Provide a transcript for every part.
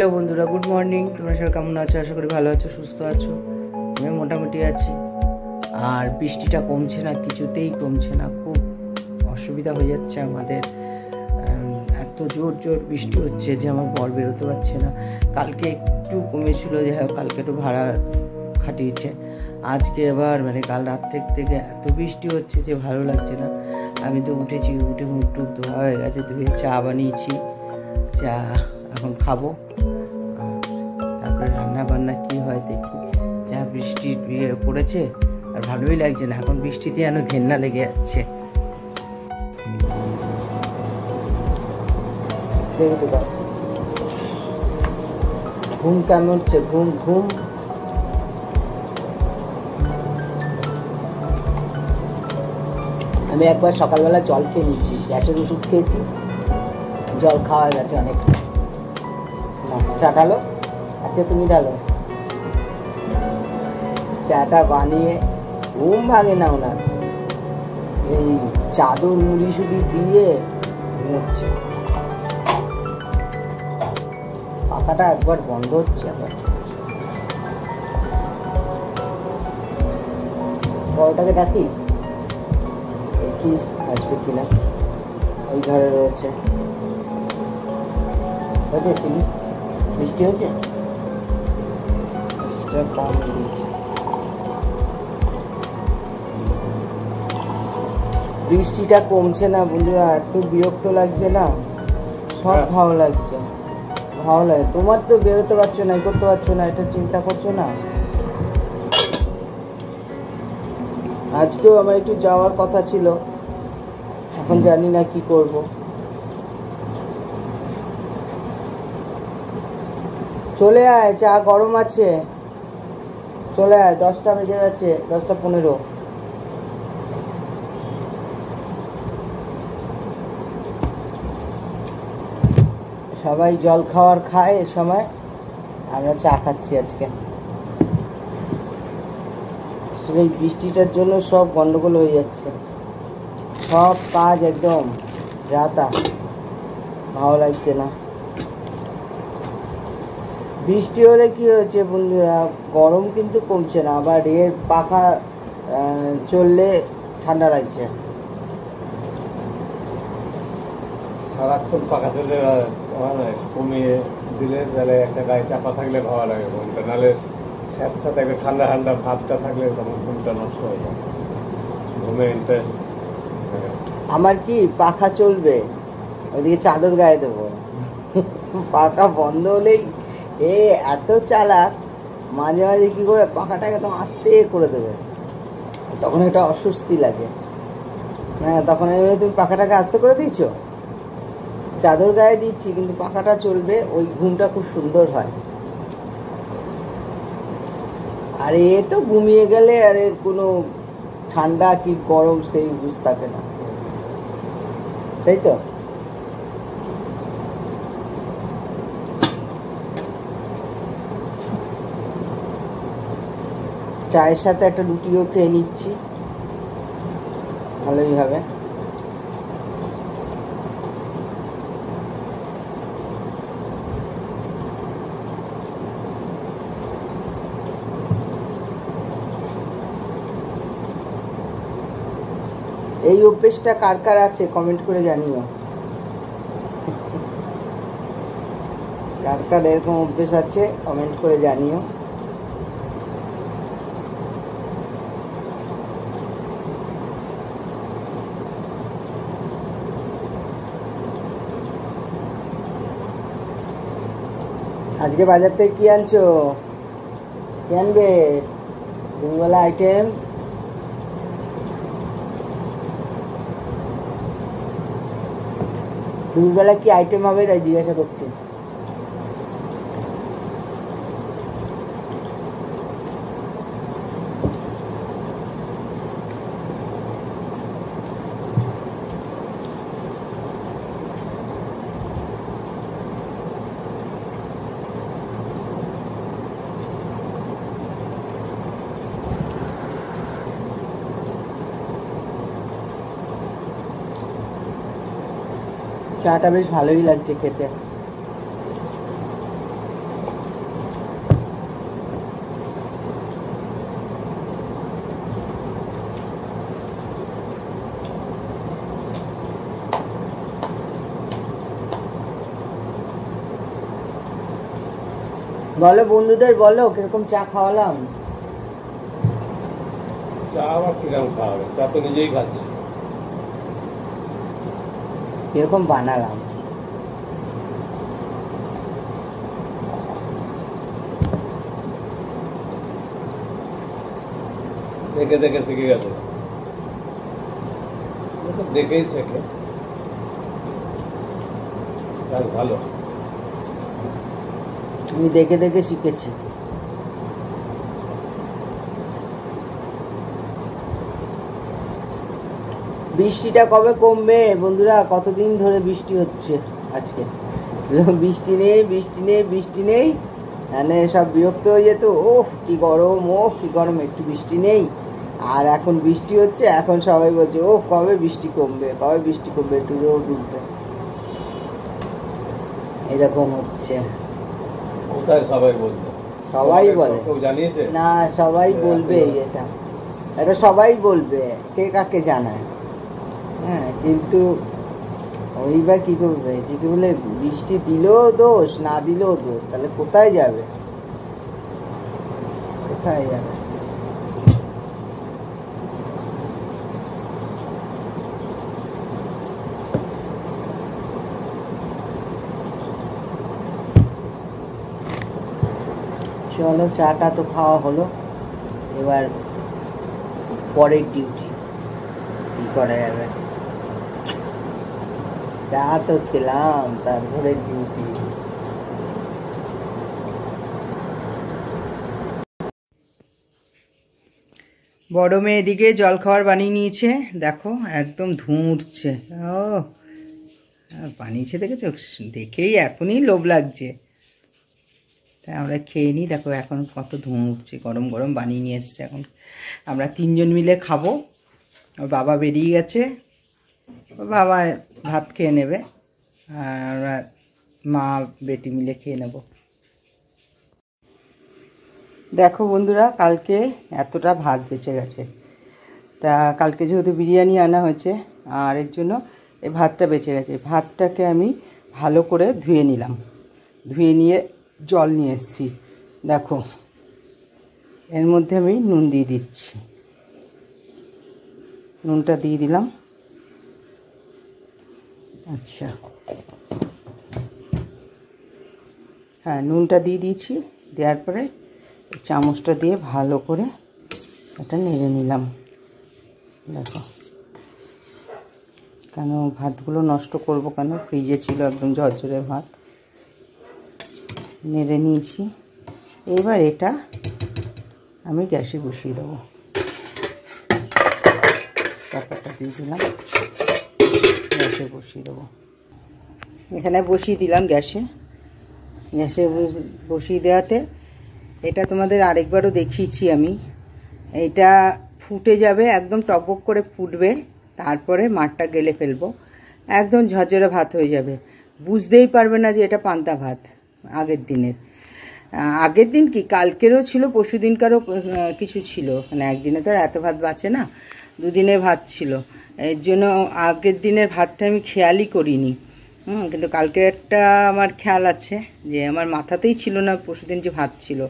Hello বন্ধুরা, good morning. তোমরা সবাই কেমন আছো? আশা করি ভালো আছো, সুস্থ আছো। আমি মোটামুটি আছি। আর বৃষ্টিটা কমছে না, কিছুতেই কমছে না। খুব অসুবিধা হয়ে যাচ্ছে আমাদের। এত জোর জোর বৃষ্টি হচ্ছে যে আমার বর বেরোতে পারছে না। কালকে একটু কমেছিল, যাই হোক কালকে একটু ভাড়া খাটিয়েছে। আজকে আবার কাল রাত থেকে এত বৃষ্টি হচ্ছে যে ভালো লাগছে না। আমি তো উঠেছি, উঠে মুখ টুক ধোয়া হয়ে গেছে, ধুয়ে চা বানিয়েছি। চা এখন খাবো, তারপরে রান্না বান্না কি হয় দেখি। যা বৃষ্টি পড়েছে আর ভালোই লাগছে না। এখন বৃষ্টিতে যেন ঘেন্না লেগে যাচ্ছে। ঘুম কেমন হচ্ছে? ঘুম ঘুম আমি একবার সকালবেলা জল খেয়ে নিচ্ছি, গ্যাসের ওষুধ খেয়েছি, জল খাওয়া হয়ে গেছে অনেক। চা ঢালো। আচ্ছা তুমি ঢালো। চাটা বানিয়ে ঘুম ভাঙে না ওনার, সেই চাদর মুড়ি সুড়ি দিয়ে ঘুমোচ্ছে। পাখাটা একবার বন্ধ হচ্ছে, আবার বড়টাকে ডাকি, দেখি আসবে কিনা। ওই ঘরে রয়েছে। হয়েছে চিনি? বৃষ্টি হয়েছে? বৃষ্টিটা কম দিয়েছে। বৃষ্টিটা কমছে না বন্ধুরা, এত বিরক্ত লাগছে না। সব ভালো লাগছে, ভালো লাগে। তোমার তো বেরোতে পারছো না, করতে পারছো না, এটা চিন্তা করছো না? আজকেও আমার একটু যাওয়ার কথা ছিল, এখন জানি না কি করব। চলে আয়, চা গরম আছে, চলে আয়। 10টা বেজে গেছে, 10টা 15। সবাই জল খাওয়ার খায় এ সময়, আমরা চা খাচ্ছি আজকে। সেই বৃষ্টিটার জন্য সব গন্ডগোল হয়ে যাচ্ছে, সব কাজ একদম যাতা, ভালো লাগছে না। বৃষ্টি হলে কি হয়েছে বন্ধুরা, গরম কিন্তু কমছে না, আবার এর পাখা চললে ঠান্ডা লাগছে। সারাক্ষণ পাখা চলে কমিয়ে দিলে তাহলে একটা গায়ে চাপা থাকলে ভালো লাগে ঘুমটা, নাহলে স্যাঁতস্যাঁতে একটা ঠান্ডা ঠান্ডা ভাবটা থাকলে তখন ঘুমটা নষ্ট হয়ে যায়, ঘুমে ইন্টারেস্ট। আমার কি পাখা চলবে, ওইদিকে চাদর গায়ে দেবো। পাখা বন্ধ হলেই এত চালাক, মাঝে মাঝে কি করে পাখাটা একদম আস্তে করে দেবে, তখন একটা অস্বস্তি লাগে। হ্যাঁ, তখন তুমি পাখাটাকে আস্তে করে দিয়েছো, চাদর গায়ে দিচ্ছি কিন্তু পাখাটা চলবে, ওই ঘুমটা খুব সুন্দর হয়। আর এ তো ঘুমিয়ে গেলে আর এর কোনো ঠান্ডা কি গরম সেই বুঝ থাকে না, তাই তো? চায়ের সাথে একটা রুটিও খেয়ে নিচ্ছি, ভালোই হবে। এই অভ্যেসটা কার কার আছে কমেন্ট করে জানিও। কার কার এরকম অভ্যেস আছে কমেন্ট করে জানিও। আজকে বাজার থেকে কি আনছো? কি আনবে দুপুরবেলা আইটেম? দুপুরবেলা কি আইটেম হবে তাই জিজ্ঞাসা করছি। চাটা বেশ ভালোই লাগছে খেতে। বলো বন্ধুদের, বলো কিরকম চা খাওয়ালাম। চা আবার কিরকম খাওয়াবে? চা তো নিজেই খাচ্ছি। কিরকম বানালাম। দেখে দেখে শিখে গেছে, দেখেই শেখে। ভালো, আমি দেখে দেখে শিখেছি। বৃষ্টিটা কবে কমবে বন্ধুরা? কতদিন ধরে বৃষ্টি হচ্ছে। আজকে বৃষ্টি নেই, বৃষ্টি নেই, বৃষ্টি নেই, মানে সব বিরক্ত হয়ে যেত। ওহ কি গরম, ওহ কি গরম, একটু বৃষ্টি নেই। আর এখন বৃষ্টি হচ্ছে, এখন সবাই বলছে ও কবে বৃষ্টি কমবে, কবে বৃষ্টি কমবে, একটু রোদ উঠবে। এরকম হচ্ছে। কোথায় সবাই বলবে? সবাই বলে, কেউ জানিয়েছে না সবাই বলবে, এটা এটা সবাই বলবে, কে কাকে জানায়। হ্যাঁ, কিন্তু ওই বা কি করবে, যে কি বলে বৃষ্টি দিলেও দোষ, না দিলেও দোষ, তাহলে কোথায় যাবে, কোথায় যাবে? চলো, চাটা তো খাওয়া হলো, এবার পরের ডিউটি কি করা যাবে। চা তো খেলাম, তারপরে ডিউটি। বড় মেয়ে এদিকে জল খাবার বানিয়ে নিয়েছে, দেখো একদম ধোঁয়া উঠছে। ও বানিয়েছে, দেখেছো? দেখেই এখনই লোভ লাগছে। তাই আমরা খেয়ে নিই। দেখো এখন কত ধোঁয়া উঠছে, গরম গরম বানিয়ে নিয়ে এসছে। এখন আমরা 3 জন মিলে খাবো। ওর বাবা বেরিয়ে গেছে, ওর বাবা ভাত খেয়ে নেবে, আর আমরা মা বেটি মিলে খেয়ে নেব। দেখো বন্ধুরা, কালকে এতটা ভাত বেঁচে গেছে। তা কালকে যেহেতু বিরিয়ানি আনা হয়েছে, আর এর জন্য এই ভাতটা বেঁচে গেছে। ভাতটাকে আমি ভালো করে ধুয়ে নিলাম, ধুয়ে নিয়ে জল নিয়ে এসেছি। দেখো এর মধ্যে আমি নুন দিয়ে দিচ্ছি, নুনটা দিয়ে দিলাম। আচ্ছা, হ্যাঁ নুনটা দিয়ে দিয়েছি। দেওয়ার পরে চামচটা দিয়ে ভালো করে এটা নেড়ে নিলাম। দেখো, কেন ভাতগুলো নষ্ট করব কেন, ফ্রিজে ছিল একদম ঝরঝরে ভাত। নেড়ে নিয়েছি। এবার এটা আমি গ্যাসে বসিয়ে দেবো। টাকাটা দিয়ে দিলাম, গ্যাসে বসিয়ে দেবো। এখানে বসিয়ে দিলাম গ্যাসে। গ্যাসে বসিয়ে দেওয়াতে এটা তোমাদের আরেকবারও দেখিয়েছি আমি, এটা ফুটে যাবে, একদম টকবক করে ফুটবে। তারপরে মাঠটা গেলে ফেলবো, একদম ঝরঝরে ভাত হয়ে যাবে। বুঝতেই পারবে না যে এটা পান্তা ভাত আগের দিনের। আগের দিন কি কালকেরও ছিল, পরশু দিনকারও কিছু ছিল, মানে একদিনে তো আর এত ভাত বাঁচে না, দুদিনের ভাত ছিল। এর জন্য আগের দিনের ভাতটা আমি খেয়ালই করিনি। কিন্তু কালকের একটা আমার খেয়াল আছে, যে আমার মাথাতেই ছিল না পরশুদিন যে ভাত ছিল।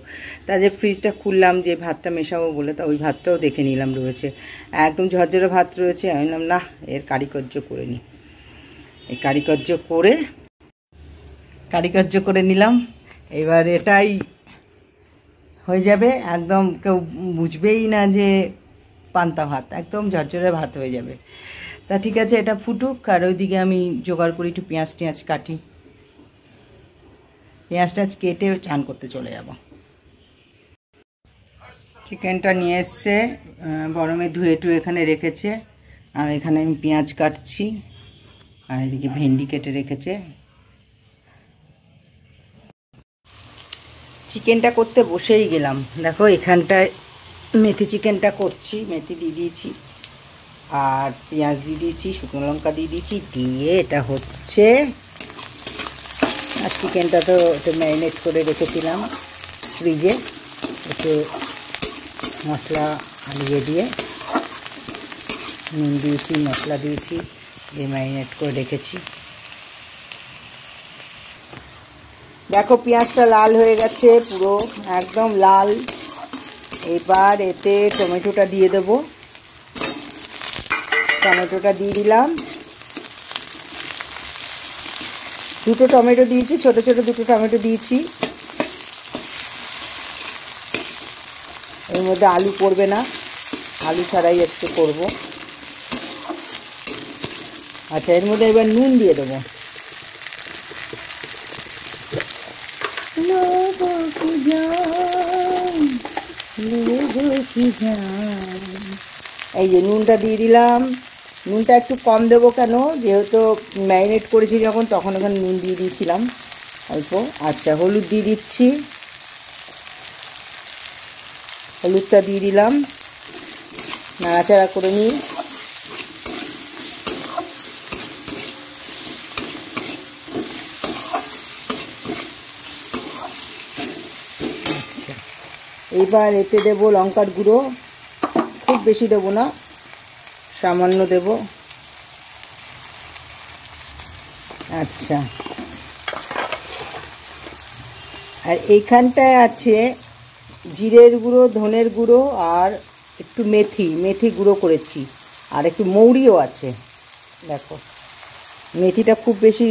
তা যে ফ্রিজটা খুললাম যে ভাতটা মেশাবো বলে, তা ওই ভাতটাও দেখে নিলাম রয়েছে, একদম ঝরঝরে ভাত রয়েছে। আমি বললাম না, এর কারিকর্য করে নিই। এই কারিকর্য করে নিলাম। এবার এটাই হয়ে যাবে, একদম কেউ বুঝবেই না যে পান্তা ভাত, একদম ঝরঝরে ভাত হয়ে যাবে। তা ঠিক আছে, এটা ফুটুক, আর ওইদিকে আমি জোগাড় করি, একটু পেঁয়াজ টেঁয়াজ কাটি। পেঁয়াজ টাজ কেটে চান করতে চলে যাব। চিকেনটা নিয়ে এসছে, গরমে ধুয়ে টুয়ে এখানে রেখেছে, আর এখানে আমি পেঁয়াজ কাটছি, আর এদিকে ভেন্ডি কেটে রেখেছে। চিকেনটা করতে বসেই গেলাম। দেখো এখানটায় মেথি চিকেনটা করছি, মেথি দিয়ে দিয়েছি, আর পেঁয়াজ দিয়ে দিয়েছি, শুকনো লঙ্কা দিয়ে দিয়েছি, দিয়ে এটা হচ্ছে। আর চিকেনটা তো একটু ম্যারিনেট করে রেখেছিলাম ফ্রিজে, একটু মশলা দিয়ে নুন দিয়েছি, মশলা দিয়েছি, দিয়ে ম্যারিনেট করে রেখেছি। দেখো পেঁয়াজটা লাল হয়ে গেছে, পুরো একদম লাল। এবার এতে টমেটোটা দিয়ে দেব। টমেটোটা দিয়ে দিলাম, দুটো টমেটো দিয়েছি, ছোট ছোট দুটো টমেটো দিয়েছি। এর মধ্যে আলু পড়বে না, আলু ছাড়াই একটু করব। আচ্ছা, এর মধ্যে এবার নুন দিয়ে দেবো। এই যে নুনটা দিয়ে দিলাম। নুনটা একটু কম দেবো, কেন যেহেতু ম্যারিনেট করেছি যখন, তখন ওখানে নুন দিয়ে দিয়েছিলাম অল্প। আচ্ছা, হলুদ দিয়ে দিচ্ছি, হলুদটা দিয়ে দিলাম, নাড়াচাড়া করে নিই। আচ্ছা, এইবার এতে দেবো লঙ্কার গুঁড়ো, খুব বেশি দেবো না, সামান্য দেব। আচ্ছা, আর এইখানটায় আছে জিরের গুঁড়ো, ধনের গুঁড়ো, আর একটু মেথি গুঁড়ো করেছি, আর একটু মৌরিও আছে। দেখো, মেথিটা খুব বেশি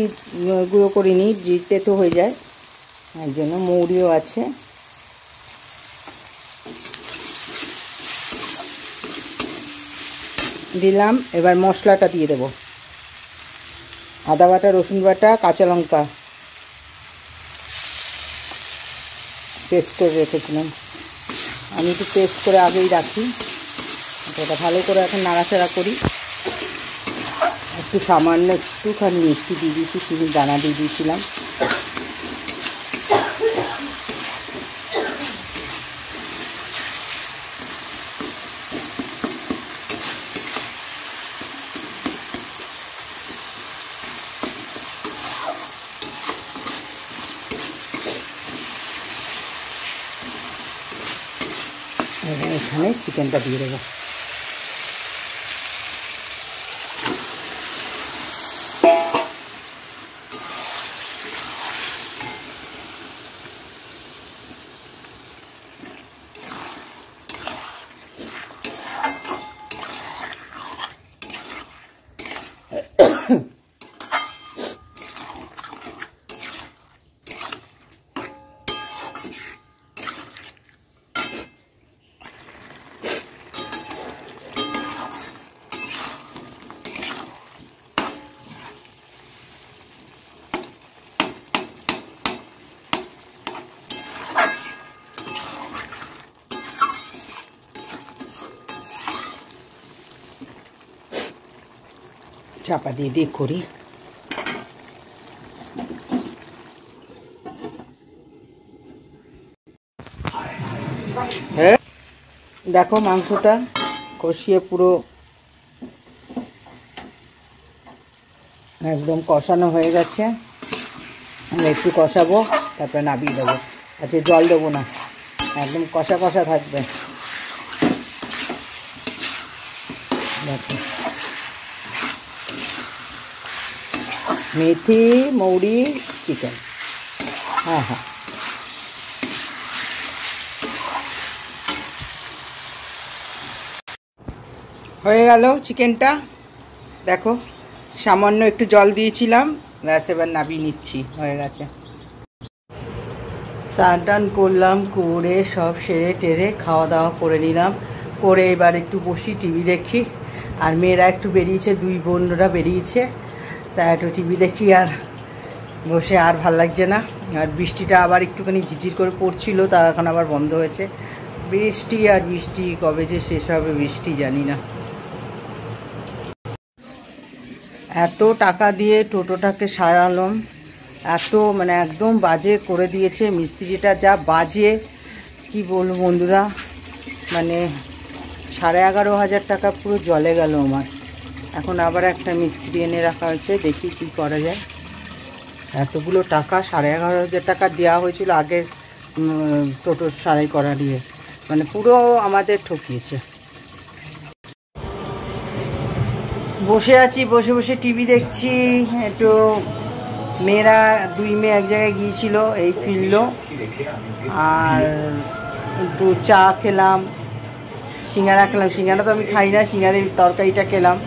গুঁড়ো করিনি, জিরতে তো হয়ে যায়, এর জন্য মৌরিও আছে। দিলাম। এবার মশলাটা দিয়ে দেব। আদা বাটা, রসুন বাটা, কাঁচা লঙ্কা পেস্ট করে রেখেছিলাম, আমি একটু পেস্ট করে আগেই রাখি। এটা ভালো করে এখন নাড়াচাড়া করি। একটু সামান্য একটুখানি মিষ্টি দিয়ে দিয়েছি, চিনির দানা দিয়ে দিয়েছিলাম। এখানে চিকেনটা দিয়ে দেবো। চাপা দিয়ে করি। হ্যাঁ, দেখো মাংসটা কষিয়ে পুরো একদম কষানো হয়ে গেছে। আমি একটু কষাবো, তারপরে নামিয়ে দেবো। আচ্ছা, জল দেবো না, একদম কষা কষা থাকবে। দেখো, মেথি, মৌরি, চিকেন। হ্যাঁ হ্যাঁ, হয়ে গেল চিকেনটা। দেখো, সামান্য একটু জল দিয়েছিলাম, ব্যাস এবার নামিয়ে নিচ্ছি, হয়ে গেছে। স্নান টান করলাম, করে সব সেরে টেরে খাওয়া দাওয়া করে নিলাম, করে এবার একটু বসি, টিভি দেখি। আর মেয়েরা একটু বেরিয়েছে, দুই বোনরা বেরিয়েছে, তা একটু টিভি দেখি। আর বসে আর ভাল লাগছে না। আর বৃষ্টিটা আবার একটুখানি ঝিরঝির করে পড়ছিল, তা এখন আবার বন্ধ হয়েছে। বৃষ্টি আর বৃষ্টি, কবে যে শেষ হবে বৃষ্টি জানি না। এত টাকা দিয়ে টোটোটাকে সারালাম, এত মানে একদম বাজে করে দিয়েছে মিস্ত্রিটা, যা বাজে কি বলবো বন্ধুরা। মানে 11,500 টাকা পুরো জলে গেল আমার। এখন আবার একটা মিস্ত্রি এনে রাখা হয়েছে, দেখি কি করা যায়। এতগুলো টাকা, 11,500 টাকা দেওয়া হয়েছিল আগে টোটো সারাই করা নিয়ে, মানে পুরো আমাদের ঠকিয়েছে। বসে আছি, বসে বসে টিভি দেখছি, একটু মেয়েরা 2 মেয়ে এক জায়গায় গিয়েছিল, এই ফিরলো। আর একটু চা খেলাম, সিঙ্গারা খেলাম। সিঙ্গারা তো আমি খাই না, সিঙ্গারের তরকারিটা খেলাম।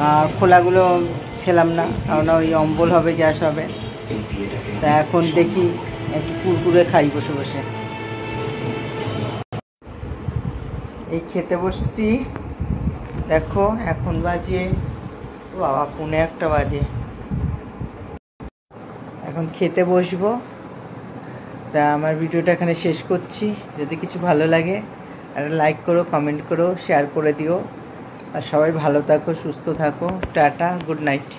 আর খোলাগুলো খেলাম না, কারণ ওই অম্বল হবে, গ্যাস হবে। তা এখন দেখি একটু কুরকুরে খাই বসে বসে। এই খেতে বসছি, দেখো এখন বাজে বাবা 1:45 বাজে। এখন খেতে বসবো। তা আমার ভিডিওটা এখানে শেষ করছি। যদি কিছু ভালো লাগে একটা লাইক করো, কমেন্ট করো, শেয়ার করে দিও। আর সবাই ভালো থাকো, সুস্থ থাকো। Tata, good night.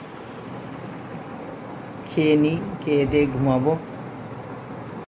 খেয়ে নিই, খেয়ে দিয়ে ঘুমাবো।